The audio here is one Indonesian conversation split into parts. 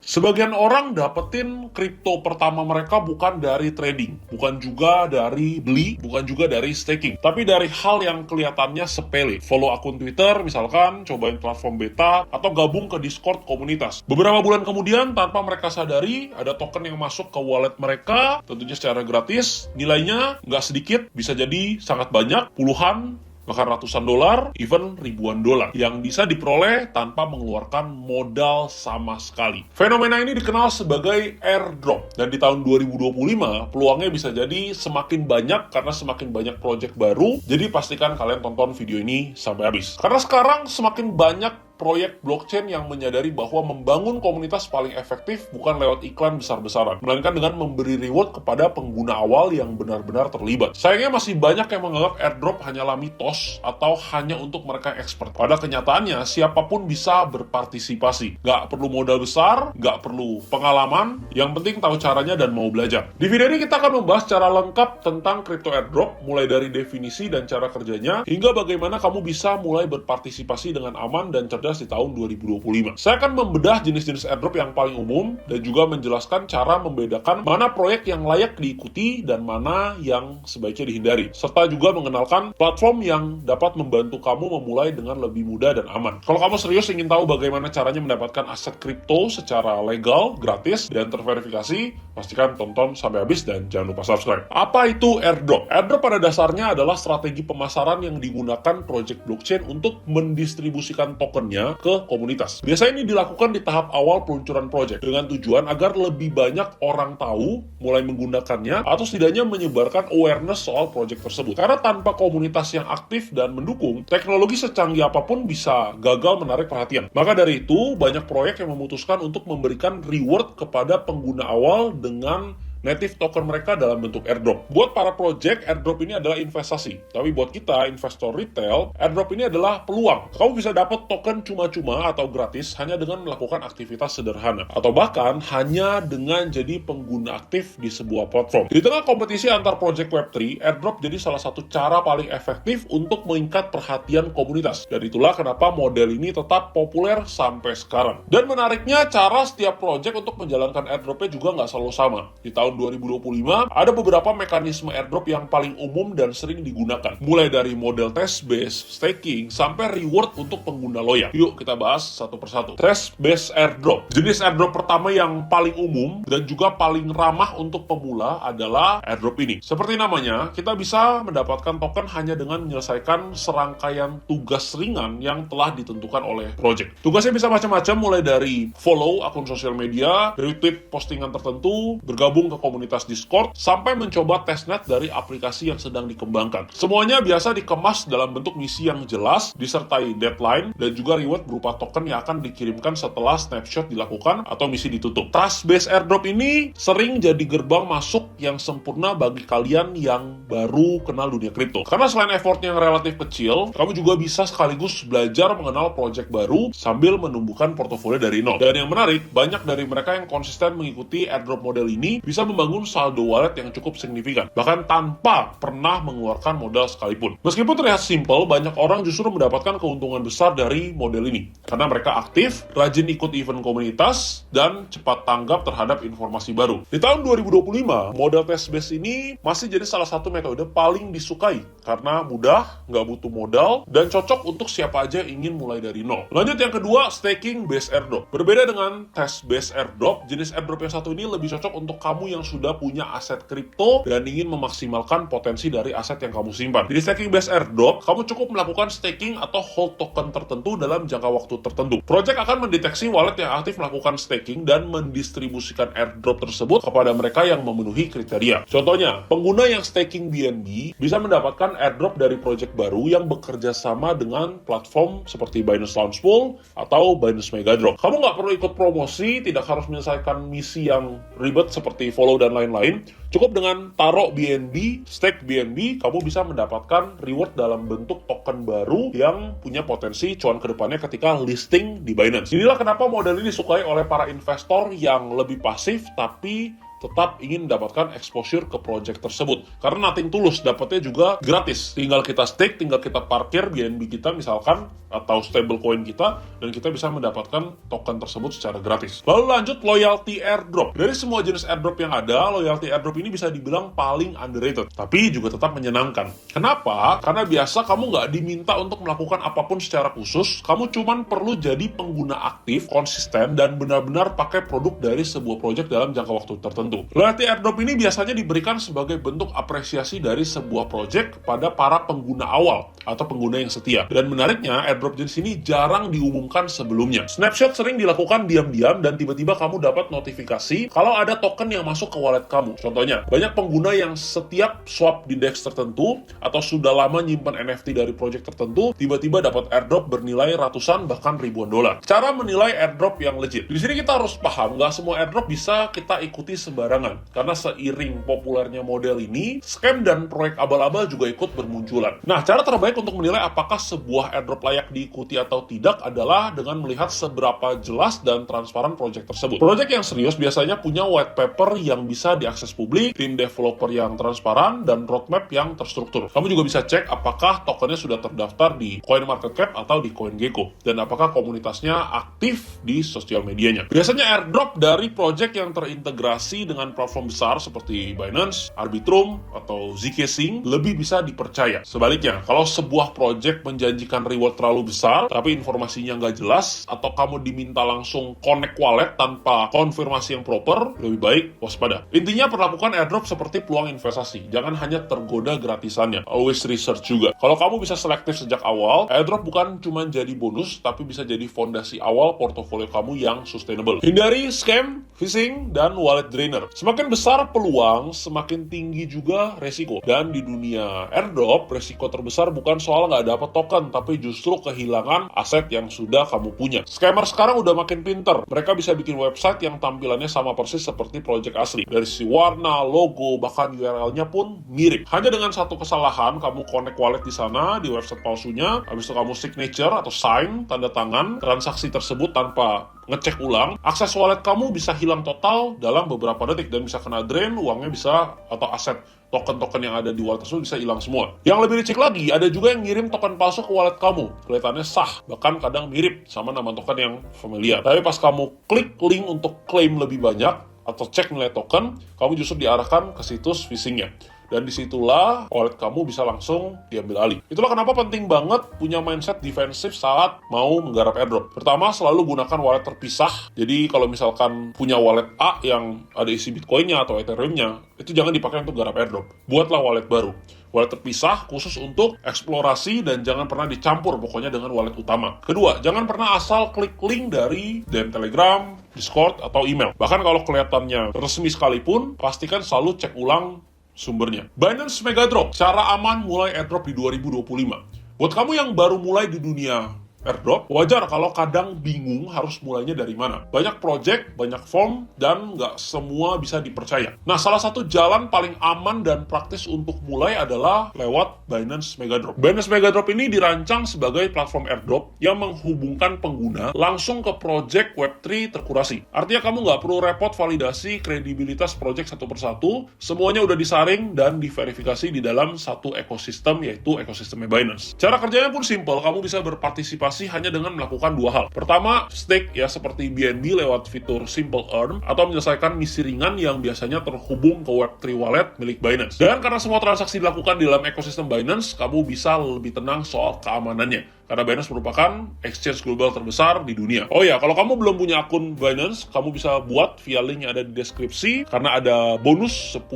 Sebagian orang dapetin kripto pertama mereka bukan dari trading, bukan juga dari beli, bukan juga dari staking, tapi dari hal yang kelihatannya sepele. Follow akun Twitter misalkan, cobain platform beta, atau gabung ke Discord komunitas. Beberapa bulan kemudian, tanpa mereka sadari, ada token yang masuk ke wallet mereka, tentunya secara gratis. Nilainya nggak sedikit, bisa jadi sangat banyak, puluhan, bahkan ratusan dolar, even ribuan dolar, yang bisa diperoleh tanpa mengeluarkan modal sama sekali. Fenomena ini dikenal sebagai airdrop, dan di tahun 2025, peluangnya bisa jadi semakin banyak karena semakin banyak project baru, jadi pastikan kalian tonton video ini sampai habis. Karena sekarang semakin banyak proyek blockchain yang menyadari bahwa membangun komunitas paling efektif bukan lewat iklan besar-besaran, melainkan dengan memberi reward kepada pengguna awal yang benar-benar terlibat. Sayangnya masih banyak yang menganggap airdrop hanyalah mitos atau hanya untuk mereka yang expert. Pada kenyataannya, siapapun bisa berpartisipasi. Nggak perlu modal besar, nggak perlu pengalaman, yang penting tahu caranya dan mau belajar. Di video ini kita akan membahas secara lengkap tentang crypto airdrop, mulai dari definisi dan cara kerjanya, hingga bagaimana kamu bisa mulai berpartisipasi dengan aman dan cerdas di tahun 2025. Saya akan membedah jenis-jenis airdrop yang paling umum dan juga menjelaskan cara membedakan mana proyek yang layak diikuti dan mana yang sebaiknya dihindari, serta juga mengenalkan platform yang dapat membantu kamu memulai dengan lebih mudah dan aman. Kalau kamu serius ingin tahu bagaimana caranya mendapatkan aset kripto secara legal, gratis, dan terverifikasi, pastikan tonton sampai habis dan jangan lupa subscribe. Apa itu airdrop? Airdrop pada dasarnya adalah strategi pemasaran yang digunakan project blockchain untuk mendistribusikan tokennya ke komunitas. Biasanya ini dilakukan di tahap awal peluncuran project dengan tujuan agar lebih banyak orang tahu, mulai menggunakannya, atau setidaknya menyebarkan awareness soal project tersebut. Karena tanpa komunitas yang aktif dan mendukung, teknologi secanggih apapun bisa gagal menarik perhatian. Maka dari itu, banyak proyek yang memutuskan untuk memberikan reward kepada pengguna awal dengan native token mereka dalam bentuk airdrop. Buat para project, airdrop ini adalah investasi. Tapi buat kita, investor retail, airdrop ini adalah peluang. Kamu bisa dapat token cuma-cuma atau gratis hanya dengan melakukan aktivitas sederhana. Atau bahkan hanya dengan jadi pengguna aktif di sebuah platform. Di tengah kompetisi antar project Web3, airdrop jadi salah satu cara paling efektif untuk mengikat perhatian komunitas. Dan itulah kenapa model ini tetap populer sampai sekarang. Dan menariknya, cara setiap project untuk menjalankan airdropnya juga nggak selalu sama. Di tahun 2025, ada beberapa mekanisme airdrop yang paling umum dan sering digunakan. Mulai dari model test-based, staking, sampai reward untuk pengguna loyal. Yuk kita bahas satu persatu. Test-based airdrop. Jenis airdrop pertama yang paling umum dan juga paling ramah untuk pemula adalah airdrop ini. Seperti namanya, kita bisa mendapatkan token hanya dengan menyelesaikan serangkaian tugas ringan yang telah ditentukan oleh project. Tugasnya bisa macam-macam, mulai dari follow akun sosial media, retweet postingan tertentu, bergabung ke komunitas Discord, sampai mencoba testnet dari aplikasi yang sedang dikembangkan. Semuanya biasa dikemas dalam bentuk misi yang jelas, disertai deadline, dan juga reward berupa token yang akan dikirimkan setelah snapshot dilakukan atau misi ditutup. Trust-based airdrop ini sering jadi gerbang masuk yang sempurna bagi kalian yang baru kenal dunia kripto. Karena selain effortnya yang relatif kecil, kamu juga bisa sekaligus belajar mengenal project baru sambil menumbuhkan portofolio dari nol. Dan yang menarik, banyak dari mereka yang konsisten mengikuti airdrop model ini bisa membangun saldo wallet yang cukup signifikan, bahkan tanpa pernah mengeluarkan modal sekalipun. Meskipun terlihat simpel, banyak orang justru mendapatkan keuntungan besar dari model ini, karena mereka aktif, rajin ikut event komunitas, dan cepat tanggap terhadap informasi baru. Di tahun 2025, model test-based ini masih jadi salah satu metode paling disukai, karena mudah, nggak butuh modal, dan cocok untuk siapa aja yang ingin mulai dari nol. Lanjut yang kedua, staking-based airdrop. Berbeda dengan test-based airdrop, jenis airdrop yang satu ini lebih cocok untuk kamu yang sudah punya aset kripto dan ingin memaksimalkan potensi dari aset yang kamu simpan. Di staking based airdrop, kamu cukup melakukan staking atau hold token tertentu dalam jangka waktu tertentu. Project akan mendeteksi wallet yang aktif melakukan staking dan mendistribusikan airdrop tersebut kepada mereka yang memenuhi kriteria. Contohnya, pengguna yang staking BNB bisa mendapatkan airdrop dari project baru yang bekerja sama dengan platform seperti Binance Launch Pool atau Binance Mega Draw. Kamu nggak perlu ikut promosi, tidak harus menyelesaikan misi yang ribet seperti follow dan lain-lain. Cukup dengan taruh BNB, stake BNB, kamu bisa mendapatkan reward dalam bentuk token baru yang punya potensi cuan ke depannya ketika listing di Binance. Inilah kenapa model ini disukai oleh para investor yang lebih pasif tapi tetap ingin mendapatkan exposure ke project tersebut. Karena nothing tulus, dapatnya juga gratis. Tinggal kita stake, tinggal kita parkir BNB kita misalkan, atau stablecoin kita, dan kita bisa mendapatkan token tersebut secara gratis. Lalu lanjut, loyalty airdrop. Dari semua jenis airdrop yang ada, loyalty airdrop ini bisa dibilang paling underrated, tapi juga tetap menyenangkan. Kenapa? Karena biasa kamu nggak diminta untuk melakukan apapun secara khusus, kamu cuman perlu jadi pengguna aktif, konsisten, dan benar-benar pakai produk dari sebuah project dalam jangka waktu tertentu. Loyalty airdrop ini biasanya diberikan sebagai bentuk apresiasi dari sebuah project kepada para pengguna awal atau pengguna yang setia. Dan menariknya, airdrop jenis ini jarang diumumkan sebelumnya. Snapshot sering dilakukan diam-diam dan tiba-tiba kamu dapat notifikasi kalau ada token yang masuk ke wallet kamu. Contohnya, banyak pengguna yang setiap swap di DEX tertentu atau sudah lama nyimpan NFT dari project tertentu, tiba-tiba dapat airdrop bernilai ratusan bahkan ribuan dolar. Cara menilai airdrop yang legit. Di sini kita harus paham, nggak semua airdrop bisa kita ikuti sembarangan. Karena seiring populernya model ini, scam dan proyek abal-abal juga ikut bermunculan. Nah, cara terbaik untuk menilai apakah sebuah airdrop layak diikuti atau tidak adalah dengan melihat seberapa jelas dan transparan project tersebut. Project yang serius biasanya punya white paper yang bisa diakses publik, tim developer yang transparan, dan roadmap yang terstruktur. Kamu juga bisa cek apakah tokennya sudah terdaftar di CoinMarketCap atau di CoinGecko, dan apakah komunitasnya aktif di sosial medianya. Biasanya airdrop dari project yang terintegrasi dengan platform besar seperti Binance, Arbitrum, atau Zcash lebih bisa dipercaya. Sebaliknya, kalau sebuah project menjanjikan reward terlalu besar, tapi informasinya nggak jelas, atau kamu diminta langsung connect wallet tanpa konfirmasi yang proper, lebih baik waspada. Intinya, perlakukan airdrop seperti peluang investasi. Jangan hanya tergoda gratisannya. Always research juga. Kalau kamu bisa selektif sejak awal, airdrop bukan cuma jadi bonus, tapi bisa jadi fondasi awal portofolio kamu yang sustainable. Hindari scam, phishing, dan wallet drainer. Semakin besar peluang, semakin tinggi juga resiko. Dan di dunia airdrop, resiko terbesar bukan soal nggak dapat token, tapi justru kehilangan aset yang sudah kamu punya. Scammer sekarang udah makin pinter. Mereka bisa bikin website yang tampilannya sama persis seperti project asli. Dari si warna, logo, bahkan URL-nya pun mirip. Hanya dengan satu kesalahan, kamu connect wallet di sana, di website palsunya, habis itu kamu signature atau sign, tanda tangan, transaksi tersebut tanpa ngecek ulang, akses wallet kamu bisa hilang total dalam beberapa detik dan bisa kena drain, uangnya bisa, atau aset token-token yang ada di wallet tersebut bisa hilang semua. Yang lebih licik lagi, ada juga yang ngirim token palsu ke wallet kamu. Kelihatannya sah, bahkan kadang mirip sama nama token yang familiar. Tapi pas kamu klik link untuk klaim lebih banyak, atau cek nilai token, kamu justru diarahkan ke situs phishing-nya. Dan disitulah wallet kamu bisa langsung diambil alih. Itulah kenapa penting banget punya mindset defensif saat mau menggarap airdrop. Pertama, selalu gunakan wallet terpisah. Jadi kalau misalkan punya wallet A yang ada isi Bitcoin-nya atau Ethereum-nya, itu jangan dipakai untuk garap airdrop. Buatlah wallet baru. Wallet terpisah khusus untuk eksplorasi dan jangan pernah dicampur pokoknya dengan wallet utama. Kedua, jangan pernah asal klik link dari DM Telegram, Discord, atau email. Bahkan kalau kelihatannya resmi sekalipun, pastikan selalu cek ulang sumbernya. Binance Megadrop, cara aman mulai airdrop di 2025. Buat kamu yang baru mulai di dunia airdrop, wajar kalau kadang bingung harus mulainya dari mana. Banyak project, banyak form, dan nggak semua bisa dipercaya. Nah, salah satu jalan paling aman dan praktis untuk mulai adalah lewat Binance Megadrop. Binance Megadrop ini dirancang sebagai platform airdrop yang menghubungkan pengguna langsung ke project Web3 terkurasi. Artinya kamu nggak perlu repot validasi kredibilitas project satu persatu, semuanya udah disaring dan diverifikasi di dalam satu ekosistem, yaitu ekosistemnya Binance. Cara kerjanya pun simple, kamu bisa berpartisipasi hanya dengan melakukan dua hal. Pertama, stake ya seperti BNB lewat fitur Simple Earn atau menyelesaikan misi ringan yang biasanya terhubung ke Web3 wallet milik Binance. Dan karena semua transaksi dilakukan di dalam ekosistem Binance, kamu bisa lebih tenang soal keamanannya. Karena Binance merupakan exchange global terbesar di dunia. Oh ya, kalau kamu belum punya akun Binance, kamu bisa buat via link yang ada di deskripsi, karena ada bonus $10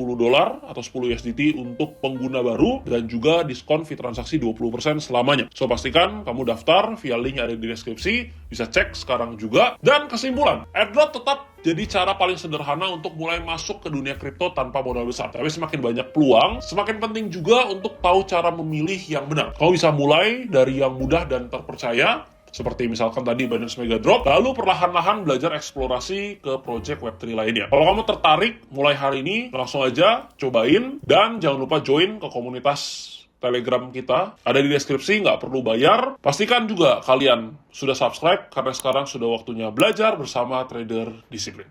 atau 10 USDT untuk pengguna baru, dan juga diskon fee transaksi 20% selamanya. So, pastikan kamu daftar via link yang ada di deskripsi, bisa cek sekarang juga. Dan kesimpulan, airdrop tetap jadi cara paling sederhana untuk mulai masuk ke dunia kripto tanpa modal besar. Tapi semakin banyak peluang, semakin penting juga untuk tahu cara memilih yang benar. Kamu bisa mulai dari yang mudah dan terpercaya, seperti misalkan tadi Binance Megadrop, lalu perlahan-lahan belajar eksplorasi ke project Web3 lainnya. Kalau kamu tertarik, mulai hari ini, langsung aja cobain, dan jangan lupa join ke komunitas Telegram kita, ada di deskripsi, nggak perlu bayar. Pastikan juga kalian sudah subscribe, karena sekarang sudah waktunya belajar bersama trader disiplin.